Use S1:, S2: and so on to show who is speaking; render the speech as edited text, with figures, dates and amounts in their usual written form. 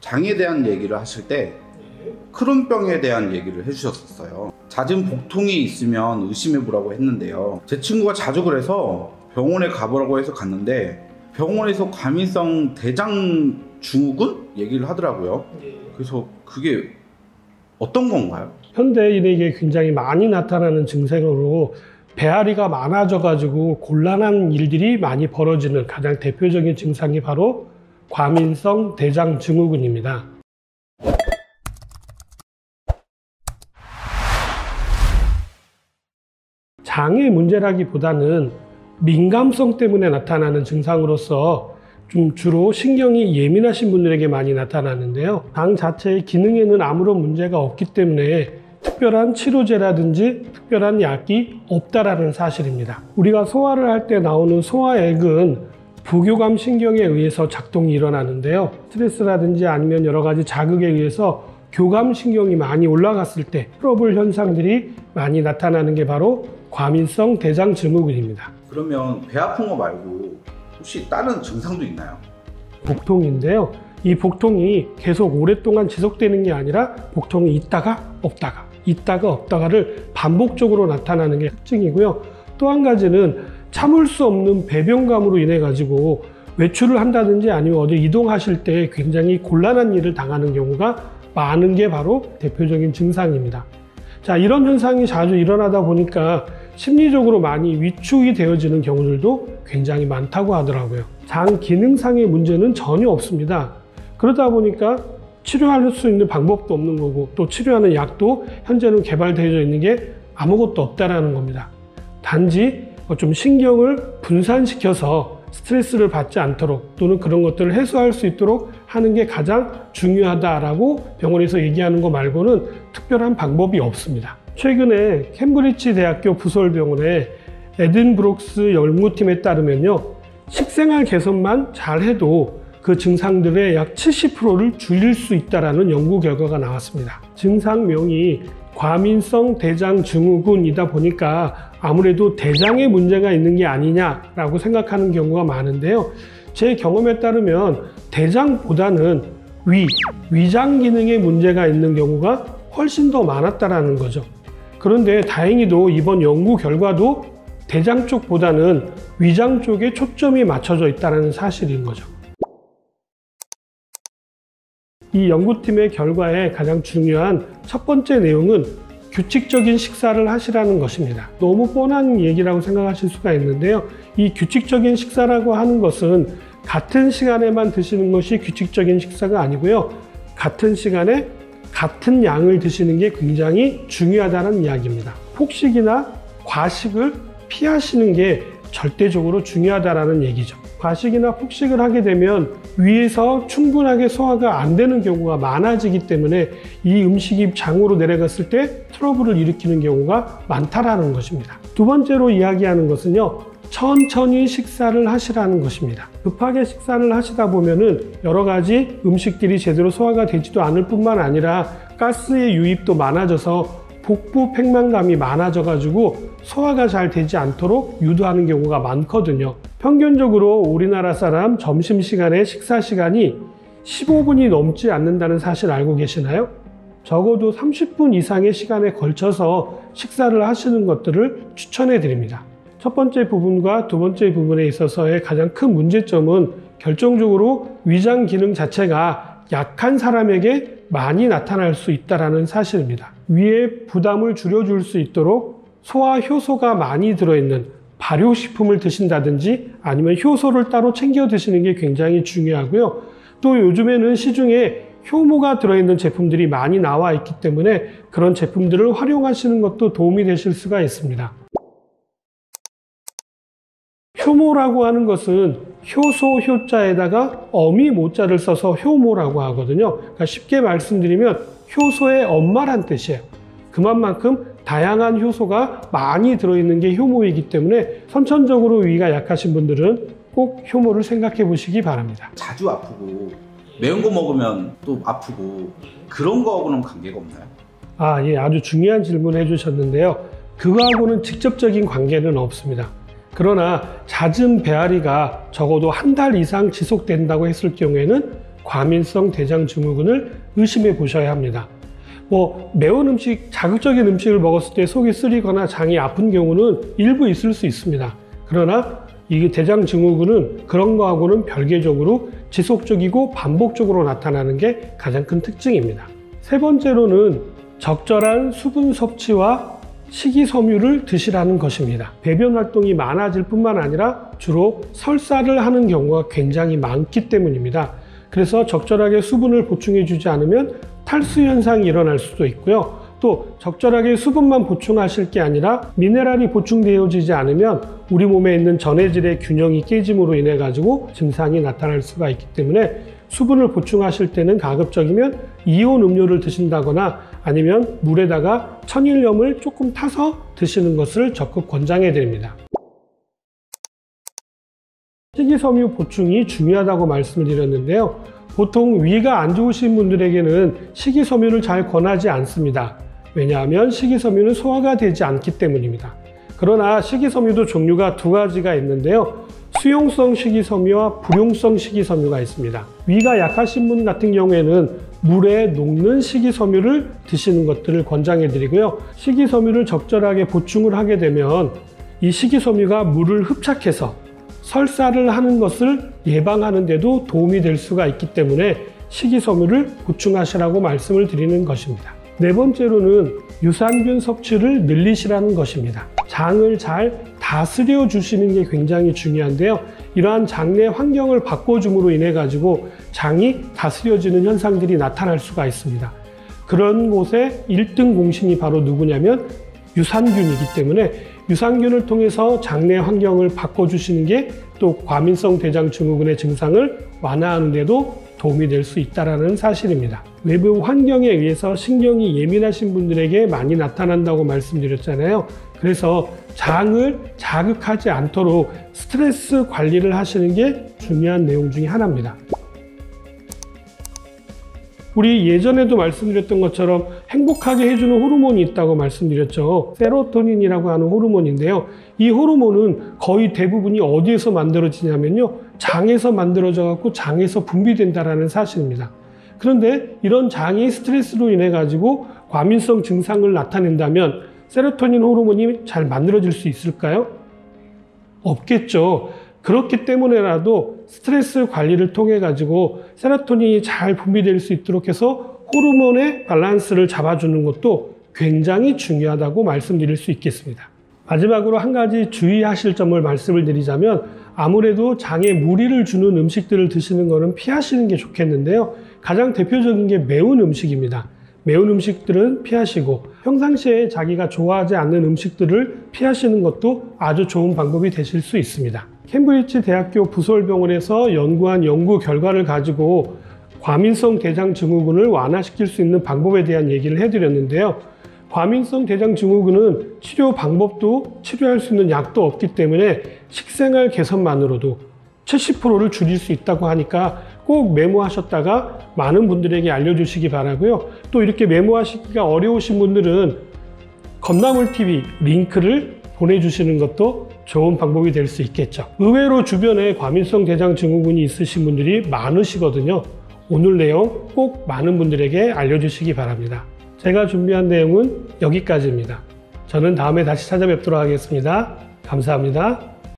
S1: 장에 대한 얘기를 하실 때 크론병에 대한 얘기를 해주셨었어요. 잦은 복통이 있으면 의심해보라고 했는데요. 제 친구가 자주 그래서 병원에 가보라고 해서 갔는데 병원에서 과민성 대장 증후군 얘기를 하더라고요. 그래서 그게 어떤 건가요?
S2: 현대인에게 굉장히 많이 나타나는 증상으로 배앓이가 많아져 가지고 곤란한 일들이 많이 벌어지는 가장 대표적인 증상이 바로 과민성 대장 증후군입니다. 장의 문제라기보다는 민감성 때문에 나타나는 증상으로서 좀 주로 신경이 예민하신 분들에게 많이 나타나는데요. 장 자체의 기능에는 아무런 문제가 없기 때문에 특별한 치료제라든지 특별한 약이 없다라는 사실입니다. 우리가 소화를 할 때 나오는 소화액은 부교감 신경에 의해서 작동이 일어나는데요. 스트레스라든지 아니면 여러 가지 자극에 의해서 교감 신경이 많이 올라갔을 때 트러블 현상들이 많이 나타나는 게 바로 과민성 대장 증후군입니다.
S1: 그러면 배 아픈 거 말고 혹시 다른 증상도 있나요?
S2: 복통인데요. 이 복통이 계속 오랫동안 지속되는 게 아니라 복통이 있다가 없다가를 반복적으로 나타나는 게 특징이고요. 또 한 가지는 참을 수 없는 배변감으로 인해 가지고 외출을 한다든지 아니면 어디 이동하실 때 굉장히 곤란한 일을 당하는 경우가 많은 게 바로 대표적인 증상입니다. 자, 이런 현상이 자주 일어나다 보니까 심리적으로 많이 위축이 되어지는 경우들도 굉장히 많다고 하더라고요. 장 기능상의 문제는 전혀 없습니다. 그러다 보니까 치료할 수 있는 방법도 없는 거고 또 치료하는 약도 현재는 개발되어 있는 게 아무것도 없다라는 겁니다. 단지 좀 신경을 분산시켜서 스트레스를 받지 않도록 또는 그런 것들을 해소할 수 있도록 하는 게 가장 중요하다라고 병원에서 얘기하는 거 말고는 특별한 방법이 없습니다. 최근에 캠브리지 대학교 부설병원의 에든 브록스 연구팀에 따르면요, 식생활 개선만 잘해도 그 증상들의 약 70%를 줄일 수 있다는 연구 결과가 나왔습니다. 증상명이 과민성 대장 증후군이다 보니까 아무래도 대장에 문제가 있는 게 아니냐라고 생각하는 경우가 많은데요. 제 경험에 따르면 대장보다는 위장 기능에 문제가 있는 경우가 훨씬 더 많았다는 거죠. 그런데 다행히도 이번 연구 결과도 대장 쪽보다는 위장 쪽에 초점이 맞춰져 있다는 사실인 거죠. 이 연구팀의 결과의 가장 중요한 첫 번째 내용은 규칙적인 식사를 하시라는 것입니다. 너무 뻔한 얘기라고 생각하실 수가 있는데요. 이 규칙적인 식사라고 하는 것은 같은 시간에만 드시는 것이 규칙적인 식사가 아니고요. 같은 시간에 같은 양을 드시는 게 굉장히 중요하다는 이야기입니다. 폭식이나 과식을 피하시는 게 절대적으로 중요하다는 얘기죠. 과식이나 폭식을 하게 되면 위에서 충분하게 소화가 안 되는 경우가 많아지기 때문에 이 음식이 장으로 내려갔을 때 트러블을 일으키는 경우가 많다라는 것입니다. 두 번째로 이야기하는 것은요, 천천히 식사를 하시라는 것입니다. 급하게 식사를 하시다 보면은 여러 가지 음식들이 제대로 소화가 되지도 않을 뿐만 아니라 가스의 유입도 많아져서 복부 팽만감이 많아져 가지고 소화가 잘 되지 않도록 유도하는 경우가 많거든요. 평균적으로 우리나라 사람 점심시간의 식사 시간이 15분이 넘지 않는다는 사실 알고 계시나요? 적어도 30분 이상의 시간에 걸쳐서 식사를 하시는 것들을 추천해 드립니다. 첫 번째 부분과 두 번째 부분에 있어서의 가장 큰 문제점은 결정적으로 위장 기능 자체가 약한 사람에게 많이 나타날 수 있다는 사실입니다. 위에 부담을 줄여줄 수 있도록 소화 효소가 많이 들어있는 발효식품을 드신다든지 아니면 효소를 따로 챙겨 드시는 게 굉장히 중요하고요. 또 요즘에는 시중에 효모가 들어있는 제품들이 많이 나와 있기 때문에 그런 제품들을 활용하시는 것도 도움이 되실 수가 있습니다. 효모라고 하는 것은 효소 효자에다가 어미 모자를 써서 효모라고 하거든요. 그러니까 쉽게 말씀드리면 효소의 엄마란 뜻이에요. 그만큼 다양한 효소가 많이 들어있는 게 효모이기 때문에 선천적으로 위가 약하신 분들은 꼭 효모를 생각해 보시기 바랍니다.
S1: 자주 아프고 매운 거 먹으면 또 아프고 그런 거하고는 관계가 없나요?
S2: 예, 아주 중요한 질문을 해주셨는데요. 그거하고는 직접적인 관계는 없습니다. 그러나 잦은 배앓이가 적어도 한 달 이상 지속된다고 했을 경우에는 과민성 대장 증후군을 의심해 보셔야 합니다. 매운 음식, 자극적인 음식을 먹었을 때 속이 쓰리거나 장이 아픈 경우는 일부 있을 수 있습니다. 그러나 이 대장 증후군은 그런 거하고는 별개적으로 지속적이고 반복적으로 나타나는 게 가장 큰 특징입니다. 세 번째로는 적절한 수분 섭취와 식이섬유를 드시라는 것입니다. 배변 활동이 많아질 뿐만 아니라 주로 설사를 하는 경우가 굉장히 많기 때문입니다. 그래서 적절하게 수분을 보충해 주지 않으면 탈수 현상이 일어날 수도 있고요. 또 적절하게 수분만 보충하실 게 아니라 미네랄이 보충되어지지 않으면 우리 몸에 있는 전해질의 균형이 깨짐으로 인해 가지고 증상이 나타날 수가 있기 때문에 수분을 보충하실 때는 가급적이면 이온 음료를 드신다거나 아니면 물에다가 천일염을 조금 타서 드시는 것을 적극 권장해 드립니다. 식이섬유 보충이 중요하다고 말씀을 드렸는데요. 보통 위가 안 좋으신 분들에게는 식이섬유를 잘 권하지 않습니다. 왜냐하면 식이섬유는 소화가 되지 않기 때문입니다. 그러나 식이섬유도 종류가 두 가지가 있는데요. 수용성 식이섬유와 불용성 식이섬유가 있습니다. 위가 약하신 분 같은 경우에는 물에 녹는 식이섬유를 드시는 것들을 권장해 드리고요. 식이섬유를 적절하게 보충을 하게 되면 이 식이섬유가 물을 흡착해서 설사를 하는 것을 예방하는 데도 도움이 될 수가 있기 때문에 식이섬유를 보충하시라고 말씀을 드리는 것입니다. 네 번째로는 유산균 섭취를 늘리시라는 것입니다. 장을 잘 다스려 주시는 게 굉장히 중요한데요. 이러한 장내 환경을 바꿔줌으로 인해 가지고 장이 다스려지는 현상들이 나타날 수가 있습니다. 그런 곳에 1등 공신이 바로 누구냐면 유산균이기 때문에 유산균을 통해서 장내 환경을 바꿔주시는 게 또 과민성 대장 증후군의 증상을 완화하는 데도 도움이 될 수 있다는 사실입니다. 외부 환경에 의해서 신경이 예민하신 분들에게 많이 나타난다고 말씀드렸잖아요. 그래서 장을 자극하지 않도록 스트레스 관리를 하시는 게 중요한 내용 중에 하나입니다. 우리 예전에도 말씀드렸던 것처럼 행복하게 해주는 호르몬이 있다고 말씀드렸죠. 세로토닌이라고 하는 호르몬인데요. 이 호르몬은 거의 대부분이 어디에서 만들어지냐면요. 장에서 만들어져 갖고 장에서 분비된다는 사실입니다. 그런데 이런 장이 스트레스로 인해 가지고 과민성 증상을 나타낸다면 세로토닌 호르몬이 잘 만들어질 수 있을까요? 없겠죠. 그렇기 때문에라도 스트레스 관리를 통해 가지고 세로토닌이 잘 분비될 수 있도록 해서 호르몬의 밸런스를 잡아주는 것도 굉장히 중요하다고 말씀드릴 수 있겠습니다. 마지막으로 한 가지 주의하실 점을 말씀을 드리자면 아무래도 장에 무리를 주는 음식들을 드시는 것은 피하시는 게 좋겠는데요. 가장 대표적인 게 매운 음식입니다. 매운 음식들은 피하시고 평상시에 자기가 좋아하지 않는 음식들을 피하시는 것도 아주 좋은 방법이 되실 수 있습니다. 캠브리지 대학교 부서울병원에서 연구한 연구 결과를 가지고 과민성 대장 증후군을 완화시킬 수 있는 방법에 대한 얘기를 해드렸는데요. 과민성 대장 증후군은 치료 방법도 치료할 수 있는 약도 없기 때문에 식생활 개선만으로도 70%를 줄일 수 있다고 하니까 꼭 메모하셨다가 많은 분들에게 알려주시기 바라고요. 또 이렇게 메모하시기가 어려우신 분들은 건나물TV 링크를 보내주시는 것도 좋은 방법이 될 수 있겠죠. 의외로 주변에 과민성 대장 증후군이 있으신 분들이 많으시거든요. 오늘 내용 꼭 많은 분들에게 알려주시기 바랍니다. 제가 준비한 내용은 여기까지입니다. 저는 다음에 다시 찾아뵙도록 하겠습니다. 감사합니다.